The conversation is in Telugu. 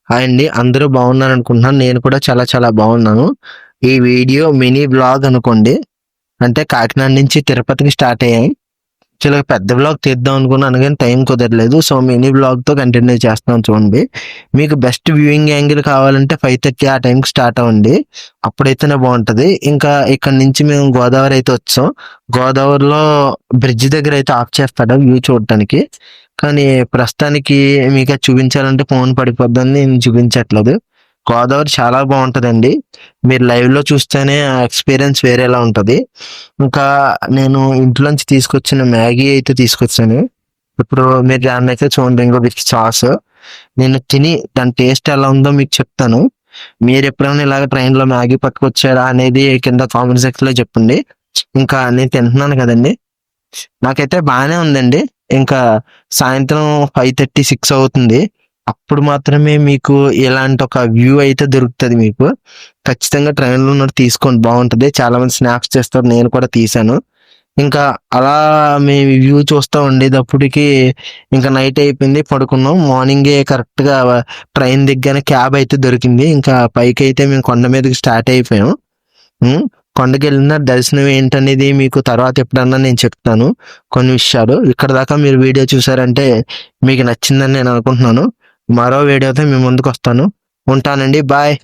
హాయ్ అండి. అందరూ బాగున్నారనుకుంటున్నాను. నేను కూడా చాలా చాలా బాగున్నాను. ఈ వీడియో మినీ వ్లాగ్ అనుకోండి. అంటే కాకినాడ నుంచి తిరుపతికి స్టార్ట్ అయ్యాయి. చాలా పెద్ద వ్లాగ్ తీద్దాం అనుకున్నాను గానీ టైం కుదరలేదు. సో, మినీ వ్లాగ్‌తో కంటిన్యూ చేస్తున్నాను చూడండి. మీకు బెస్ట్ వ్యూయింగ్ యాంగిల్ కావాలంటే 5:30 ఆ టైంకి స్టార్ట్ అవ్వండి. అప్పుడైతేనే బావుంటది. ఇంకా ఇక్కడి నుంచి మేము గోదావరి అయితే వచ్చాం. గోదావరిలో బ్రిడ్జ్ దగ్గర అయితే ఆఫ్ చేస్తాడు వ్యూ చూడటానికి. కానీ ప్రస్తుతానికి మీకది చూపించాలంటే ఫోన్ పడిపోద్దని నేను చూపించట్లేదు. గోదావరి చాలా బావుంటదండి. మీరు లైవ్‌లో చూస్తేనే ఆ ఎక్స్‌పీరియన్స్ వేరేలా ఉంటది. ఇంకా నేను ఇంట్లోంచి తీసుకొచ్చిన మ్యాగీ అయితే తీసుకొచ్చాను. ఇప్పుడు మీరు దాన్నైతే చూడండి ఇంగో విత్ సాస్. నేను తిని దాని టేస్ట్ ఎలా ఉందో మీకు చెప్తాను. మీరెప్పుడైనా ఇలాగ ట్రైన్‌లో మ్యాగీ పట్టుకొచ్చారా అనేది కింద కామెంట్ సెక్షన్‌లో చెప్పండి. ఇంకా నేను తింటున్నాను కదండీ! నాకైతే బానే ఉందండి. ఇంకా సాయంత్రం 5:30, 6 అవుతుంది. అప్పుడు మాత్రమే మీకు ఇలాంటి ఒక వ్యూ అయితే దొరుకుతది మీకు. ఖచ్చితంగా ట్రైన్‌లో ఉన్నప్పుడు తీసుకోండి బావుంటది. చాలామంది స్నాప్స్ చేస్తారు. నేను కూడా తీశాను. ఇంకా అలా మేము వ్యూ చూస్తా ఉండేటప్పటికి ఇంకా నైట్ అయిపోయింది. పడుకున్నాం. మార్నింగే కరెక్ట్‌గా ట్రైన్ దిగ్గానే క్యాబ్ అయితే దొరికింది. ఇంకా పైకైతే మేము కొండ మీదకి స్టార్ట్ అయిపోయాం. హ్మ్. కొండకెళ్ళిన దర్శనం ఏంటనేది మీకు తర్వాత ఎప్పుడన్నా నేను చెప్తాను కొన్ని విషయాలు. ఇక్కడిదాకా మీరు వీడియో చూసారంటే మీకు నచ్చిందని నేను అనుకుంటున్నాను. మరో వీడియోతో మీ ముందుకొస్తాను. ఉంటానండి. బాయ్.